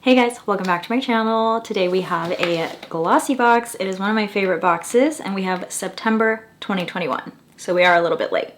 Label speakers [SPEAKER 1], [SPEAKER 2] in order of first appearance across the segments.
[SPEAKER 1] Hey guys, welcome back to my channel. Today we have a Glossybox. It is one of my favorite boxes and we have September 2021. So we are a little bit late.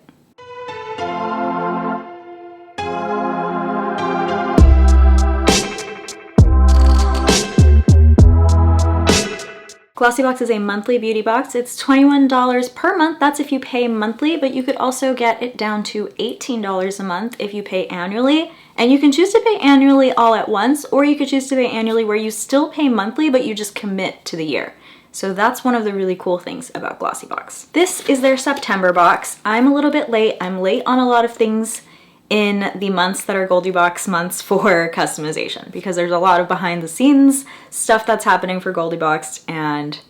[SPEAKER 1] Glossybox is a monthly beauty box. It's $21 per month. That's if you pay monthly, but you could also get it down to $18 a month if you pay annually. And you can choose to pay annually all at once, or you could choose to pay annually where you still pay monthly, but you just commit to the year. So that's one of the really cool things about Glossybox. This is their September box. I'm a little bit late. I'm late on a lot of things in the months that are Glossybox months for customization, because there's a lot of behind the scenes stuff that's happening for Glossybox and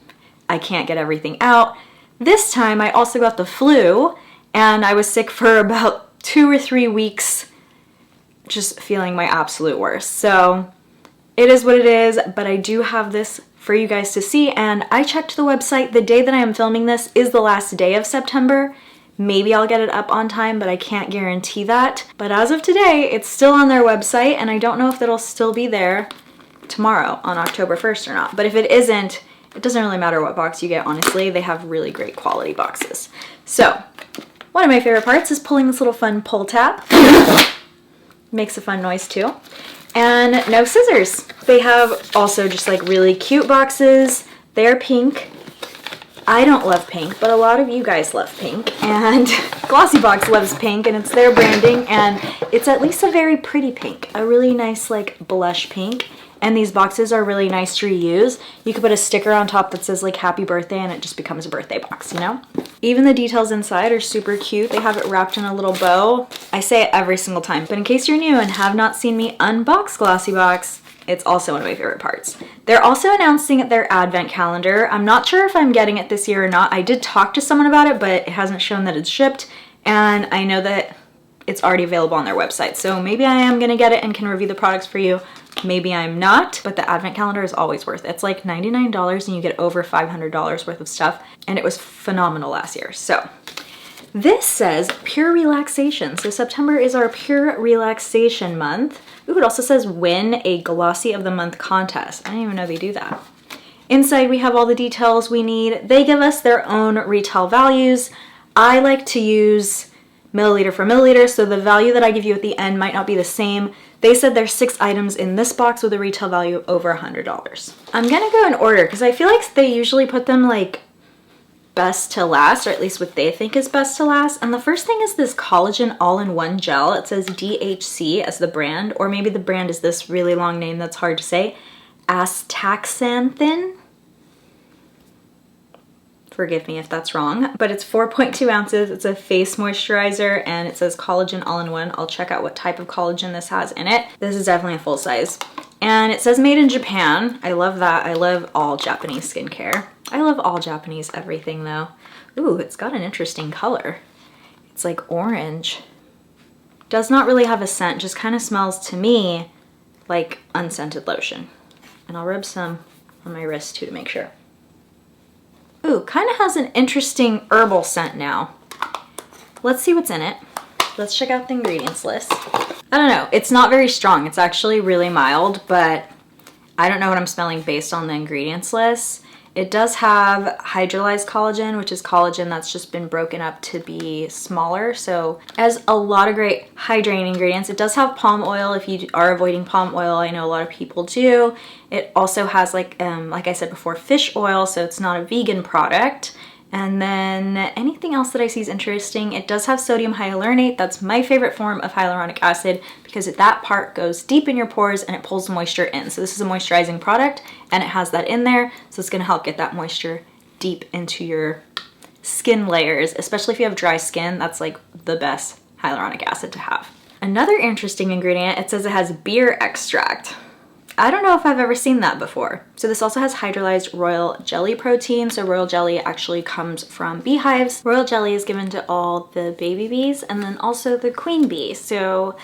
[SPEAKER 1] I can't get everything out. This time I also got the flu and I was sick for about 2 or 3 weeks, just feeling my absolute worst. So it is what it is, but I do have this for you guys to see, and I checked the website. The day that I am filming this is the last day of September. Maybe I'll get it up on time, but I can't guarantee that. But as of today, it's still on their website, and I don't know if it'll still be there tomorrow on October 1st or not. But if it isn't, it doesn't really matter what box you get, honestly. They have really great quality boxes. So, one of my favorite parts is pulling this little fun pull tab. Makes a fun noise too. And no scissors. They have also just like really cute boxes. They're pink. I don't love pink, but a lot of you guys love pink, and Glossybox loves pink, and it's their branding, and it's at least a very pretty pink, a really nice like blush pink. And these boxes are really nice to reuse. You could put a sticker on top that says like happy birthday and it just becomes a birthday box, you know? Even the details inside are super cute. They have it wrapped in a little bow. I say it every single time, but in case you're new and have not seen me unbox Glossybox, it's also one of my favorite parts. They're also announcing their advent calendar. I'm not sure if I'm getting it this year or not. I did talk to someone about it, but it hasn't shown that it's shipped, and I know that it's already available on their website. So maybe I am gonna get it and can review the products for you. Maybe I'm not, but the advent calendar is always worth it. It's like $99 and you get over $500 worth of stuff, and it was phenomenal last year. So this says pure relaxation. So September is our pure relaxation month. Ooh, it also says win a Glossy of the Month contest. I didn't even know they do that. Inside we have all the details we need. They give us their own retail values. I like to use milliliter for milliliter, so the value that I give you at the end might not be the same. They said there's 6 items in this box with a retail value of over $100. I'm gonna go in order because I feel like they usually put them like best to last, or at least what they think is best to last. And the first thing is this Collagen all-in-one gel. It says DHC as the brand, or maybe the brand is this really long name that's hard to say. Astaxanthin. Forgive me if that's wrong, but it's 4.2 ounces. It's a face moisturizer and it says collagen all-in-one. I'll check out what type of collagen this has in it. This is definitely a full size. And it says made in Japan. I love that. I love all Japanese skincare. I love all Japanese everything though. Ooh, it's got an interesting color. It's like orange. Does not really have a scent, just kind of smells to me like unscented lotion. And I'll rub some on my wrist too to make sure. Ooh, kind of has an interesting herbal scent now. Let's see what's in it. Let's check out the ingredients list. I don't know, it's not very strong. It's actually really mild, but I don't know what I'm smelling based on the ingredients list. It does have hydrolyzed collagen, which is collagen that's just been broken up to be smaller. So it has a lot of great hydrating ingredients. It does have palm oil if you are avoiding palm oil. I know a lot of people do. It also has like I said before, fish oil, so it's not a vegan product. And then anything else that I see is interesting. It does have sodium hyaluronate. That's my favorite form of hyaluronic acid because that part goes deep in your pores and it pulls the moisture in. So this is a moisturizing product and it has that in there. So it's gonna help get that moisture deep into your skin layers, especially if you have dry skin. That's like the best hyaluronic acid to have. Another interesting ingredient, it says it has beer extract. I don't know if I've ever seen that before. So this also has hydrolyzed royal jelly protein. So royal jelly actually comes from beehives. Royal jelly is given to all the baby bees and then also the queen bee. So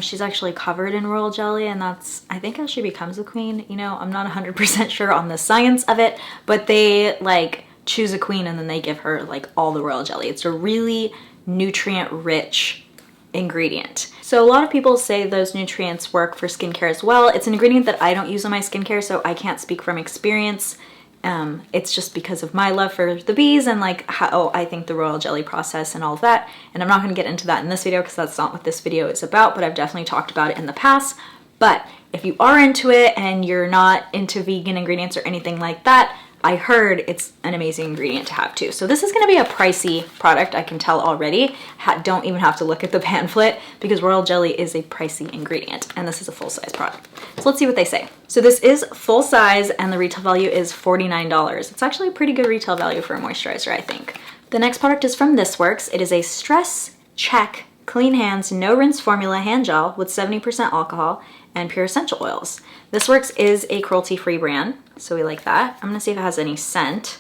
[SPEAKER 1] she's actually covered in royal jelly, and that's, I think, how she becomes a queen. You know, I'm not 100% sure on the science of it, but they like choose a queen and then they give her like all the royal jelly. It's a really nutrient rich ingredient. So a lot of people say those nutrients work for skincare as well. It's an ingredient that I don't use in my skincare, so I can't speak from experience. It's just because of my love for the bees and like how I think the royal jelly process and all of that. And I'm not going to get into that in this video because that's not what this video is about, but I've definitely talked about it in the past. But if you are into it and you're not into vegan ingredients or anything like that, I heard it's an amazing ingredient to have too. So this is going to be a pricey product, I can tell already. Don't even have to look at the pamphlet because royal jelly is a pricey ingredient and this is a full-size product. So let's see what they say. So this is full size and the retail value is $49. It's actually a pretty good retail value for a moisturizer, I think. The next product is from This Works. It is a Stress Check Clean Hands No Rinse Formula Hand Gel with 70% alcohol and pure essential oils. This Works is a cruelty-free brand, so we like that. I'm gonna see if it has any scent.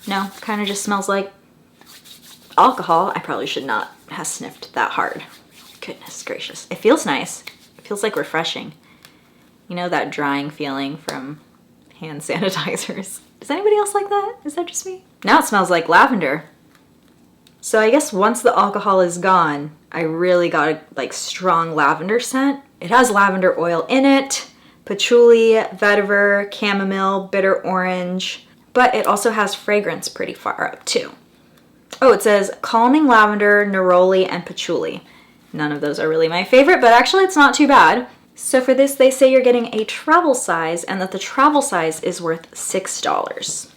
[SPEAKER 1] No, kind of just smells like alcohol. I probably should not have sniffed that hard. Goodness gracious. It feels nice. It feels like refreshing. You know that drying feeling from hand sanitizers. Does anybody else like that? Is that just me? Now it smells like lavender. So I guess once the alcohol is gone, I really got a like strong lavender scent. It has lavender oil in it, patchouli, vetiver, chamomile, bitter orange, but it also has fragrance pretty far up too. Oh, it says calming lavender, neroli, and patchouli. None of those are really my favorite, but actually it's not too bad. So for this, they say you're getting a travel size and that the travel size is worth $6.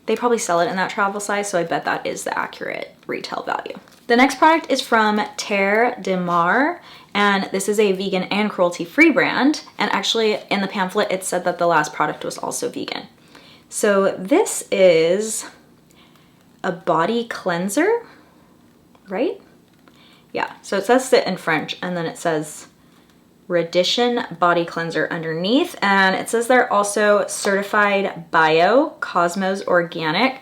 [SPEAKER 1] They probably sell it in that travel size, so I bet that is the accurate retail value. The next product is from Terre de Mar, and this is a vegan and cruelty-free brand. And actually in the pamphlet, it said that the last product was also vegan. So this is a body cleanser, right? Yeah, so it says it in French, and then it says Radition Body Cleanser underneath, and it says they're also certified bio, Cosmos Organic,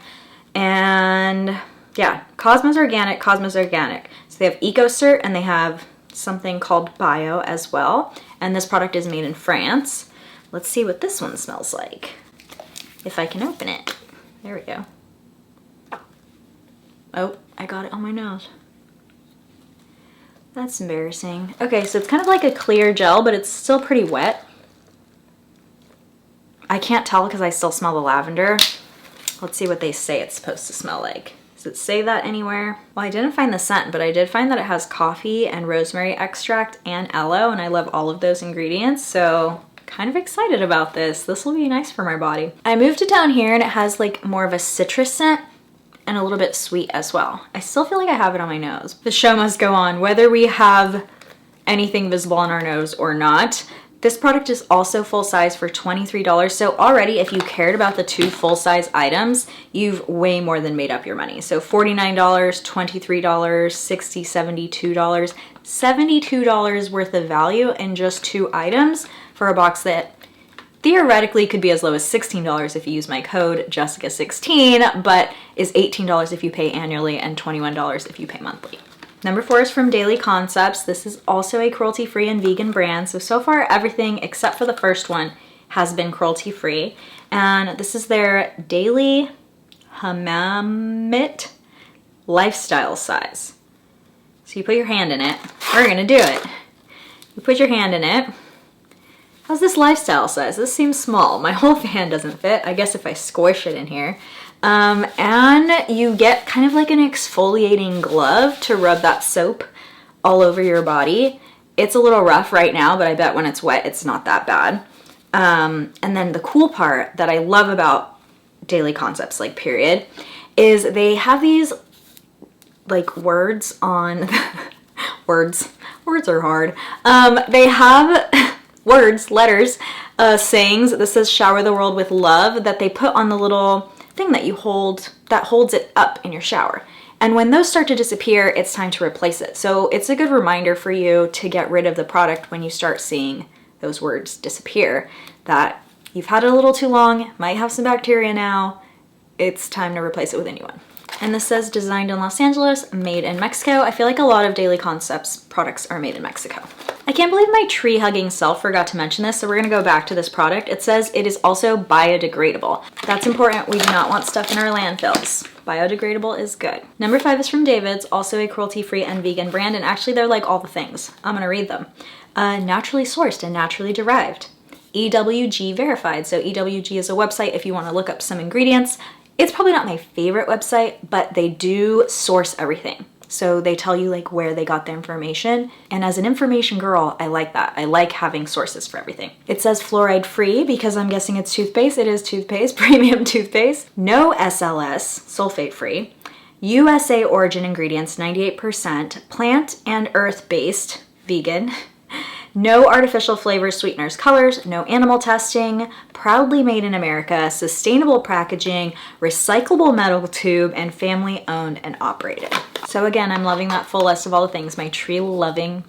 [SPEAKER 1] and yeah, Cosmos Organic, Cosmos Organic. So they have EcoCert and they have something called bio as well, and this product is made in France. Let's see what this one smells like, if I can open it. There we go. Oh, I got it on my nose. That's embarrassing. Okay, so it's kind of like a clear gel, but it's still pretty wet. I can't tell because I still smell the lavender. Let's see what they say it's supposed to smell like. Does it say that anywhere? Well, I didn't find the scent, but I did find that it has coffee and rosemary extract and aloe, and I love all of those ingredients, so kind of excited about this. This will be nice for my body. I moved it down here and it has like more of a citrus scent and a little bit sweet as well. I still feel like I have it on my nose. The show must go on, whether we have anything visible on our nose or not. This product is also full size for $23. So already, if you cared about the two full size items, you've way more than made up your money. So $49, $23, $60, $72, $72 worth of value in just two items for a box that theoretically could be as low as $16 if you use my code Jessica16, but is $18 if you pay annually and $21 if you pay monthly. Number 4 is from Daily Concepts. This is also a cruelty-free and vegan brand. So far everything except for the first one has been cruelty-free. And this is their Daily Mitt Lifestyle Size. So you put your hand in it. We're gonna do it. You put your hand in it. How's this lifestyle size? This seems small. My whole hand doesn't fit. I guess if I squish it in here. And you get kind of like an exfoliating glove to rub that soap all over your body. It's a little rough right now, but I bet when it's wet, it's not that bad. And then the cool part that I love about Daily Concepts, like period, is they have these like words on, words are hard. They have words, letters, sayings that says shower the world with love that they put on the little thing that you hold, that holds it up in your shower. And when those start to disappear, it's time to replace it. So it's a good reminder for you to get rid of the product when you start seeing those words disappear, that you've had it a little too long, might have some bacteria now, it's time to replace it with a new one. And this says designed in Los Angeles, made in Mexico. I feel like a lot of Daily Concepts products are made in Mexico. I can't believe my tree hugging self forgot to mention this, so we're gonna go back to this product. It says it is also biodegradable. That's important. We do not want stuff in our landfills. Biodegradable is good. Number 5 is from David's, also a cruelty-free and vegan brand, and actually they're like all the things. I'm gonna read them. Naturally sourced and naturally derived. EWG verified. So EWG is a website if you want to look up some ingredients. It's probably not my favorite website, but they do source everything. So they tell you like where they got the information. And as an information girl, I like that. I like having sources for everything. It says fluoride free because I'm guessing it's toothpaste. It is toothpaste, premium toothpaste. No SLS, sulfate free. USA origin ingredients, 98%. Plant and earth based, vegan. No artificial flavors, sweeteners, colors, no animal testing, proudly made in America, sustainable packaging, recyclable metal tube, and family owned and operated. So again, I'm loving that full list of all the things. My tree hugging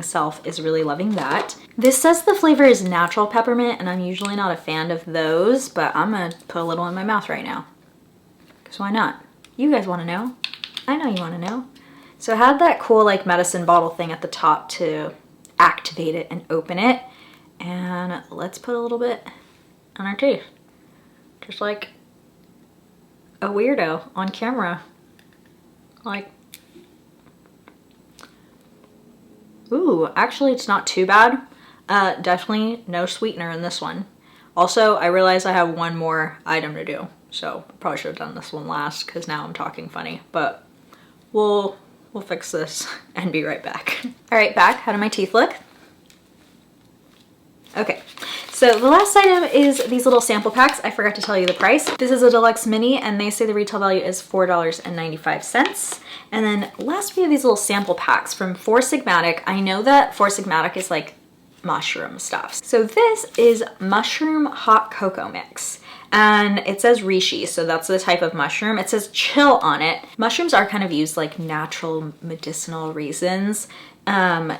[SPEAKER 1] self is really loving that. This says the flavor is natural peppermint, and I'm usually not a fan of those, but I'm gonna put a little in my mouth right now. Because why not? You guys wanna know. I know you wanna know. So it had that cool like medicine bottle thing at the top to activate it and open it. And let's put a little bit on our teeth. Just like a weirdo on camera. Like, ooh, actually it's not too bad. Definitely no sweetener in this one. Also, I realize I have one more item to do. So I probably should have done this one last because now I'm talking funny, but we'll fix this and be right back. All right, back. How do my teeth look? Okay, so the last item is these little sample packs. I forgot to tell you the price. This is a deluxe mini and they say the retail value is $4.95. And then last we have these little sample packs from Four Sigmatic. I know that Four Sigmatic is like mushroom stuff. So this is mushroom hot cocoa mix. And it says reishi, so that's the type of mushroom. It says chill on it. Mushrooms are kind of used like natural medicinal reasons.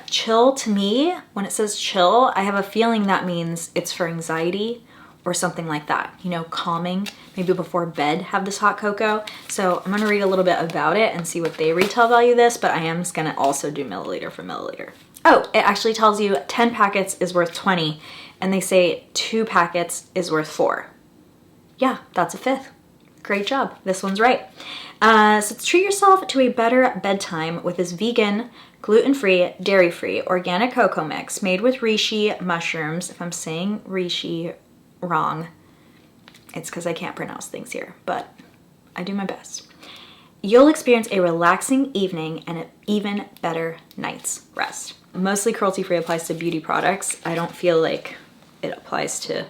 [SPEAKER 1] Chill to me, when it says chill, I have a feeling that means it's for anxiety or something like that. You know, calming, maybe before bed have this hot cocoa. So I'm gonna read a little bit about it and see what they retail value this, but I am just gonna also do milliliter for milliliter. Oh, it actually tells you 10 packets is worth 20, and they say 2 packets is worth 4. Yeah, that's a 5th. Great job. This one's right. So treat yourself to a better bedtime with this vegan, gluten-free, dairy-free, organic cocoa mix made with reishi mushrooms. If I'm saying reishi wrong, it's because I can't pronounce things here, but I do my best. You'll experience a relaxing evening and an even better night's rest. Mostly cruelty-free applies to beauty products. I don't feel like it applies to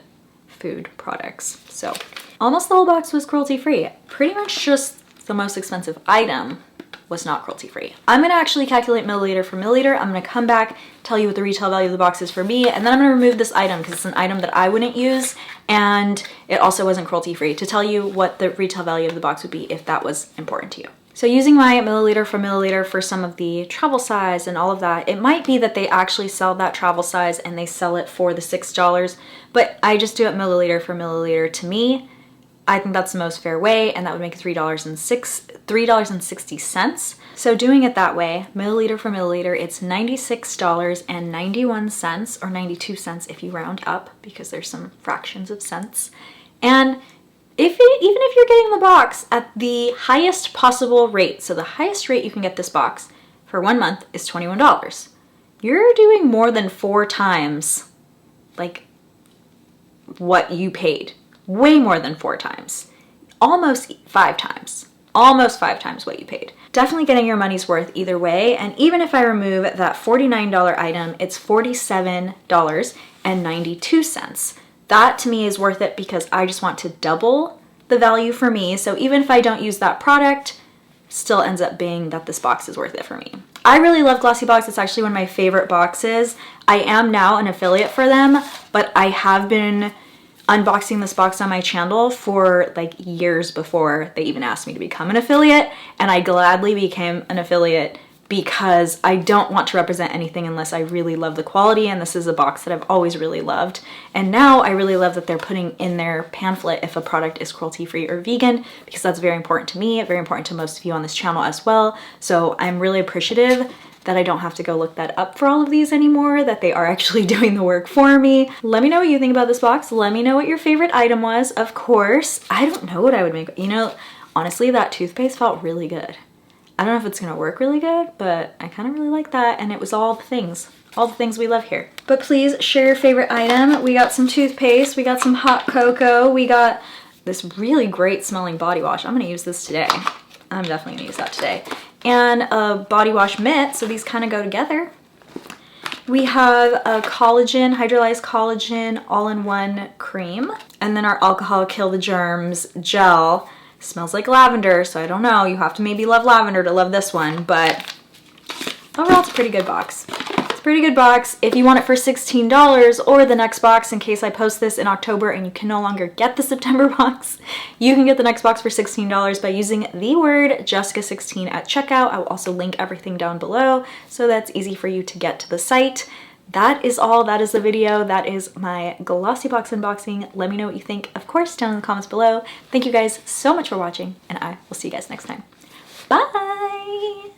[SPEAKER 1] food products. So almost the whole box was cruelty-free. Pretty much just the most expensive item was not cruelty-free. I'm gonna actually calculate milliliter for milliliter. I'm gonna come back, tell you what the retail value of the box is for me, and then I'm gonna remove this item because it's an item that I wouldn't use, and it also wasn't cruelty-free, to tell you what the retail value of the box would be if that was important to you. So using my milliliter for some of the travel size and all of that, it might be that they actually sell that travel size and they sell it for the $6, but I just do it milliliter for milliliter. To me, I think that's the most fair way, and that would make $3.60. So doing it that way, milliliter for milliliter, it's $96.91, or 92 cents if you round up, because there's some fractions of cents. And even if you're getting the box at the highest possible rate, so the highest rate you can get this box for 1 month is $21. You're doing more than 4 times like what you paid. Way more than 4 times. Almost 5 times. Almost 5 times what you paid. Definitely getting your money's worth either way, and even if I remove that $49 item, it's $47.92. That to me is worth it because I just want to double the value for me. So even if I don't use that product, still ends up being that this box is worth it for me. I really love Glossybox. It's actually one of my favorite boxes. I am now an affiliate for them, but I have been unboxing this box on my channel for like years before they even asked me to become an affiliate, and I gladly became an affiliate because I don't want to represent anything unless I really love the quality, and this is a box that I've always really loved. And now I really love that they're putting in their pamphlet if a product is cruelty-free or vegan, because that's very important to me, very important to most of you on this channel as well. So I'm really appreciative that I don't have to go look that up for all of these anymore, that they are actually doing the work for me. Let me know what you think about this box. Let me know what your favorite item was. Of course, I don't know what I would make. You know, honestly, that toothpaste felt really good. I don't know if it's gonna work really good, but I kind of really like that, and it was all the things we love here. But please share your favorite item. We got some toothpaste, we got some hot cocoa, we got this really great smelling body wash. I'm gonna use this today. I'm definitely gonna use that today. And a body wash mitt, so these kind of go together. We have a collagen, hydrolyzed collagen all-in-one cream. And then our alcohol kill the germs gel. Smells like lavender, so I don't know. You have to maybe love lavender to love this one, but overall it's a pretty good box. Pretty good box. If you want it for $16 or the next box, in case I post this in October and you can no longer get the September box, you can get the next box for $16 by using the word Jessica16 at checkout. I will also link everything down below so that's easy for you to get to the site. That is all. That is the video. That is my Glossybox unboxing. Let me know what you think, of course, down in the comments below. Thank you guys so much for watching, and I will see you guys next time. Bye!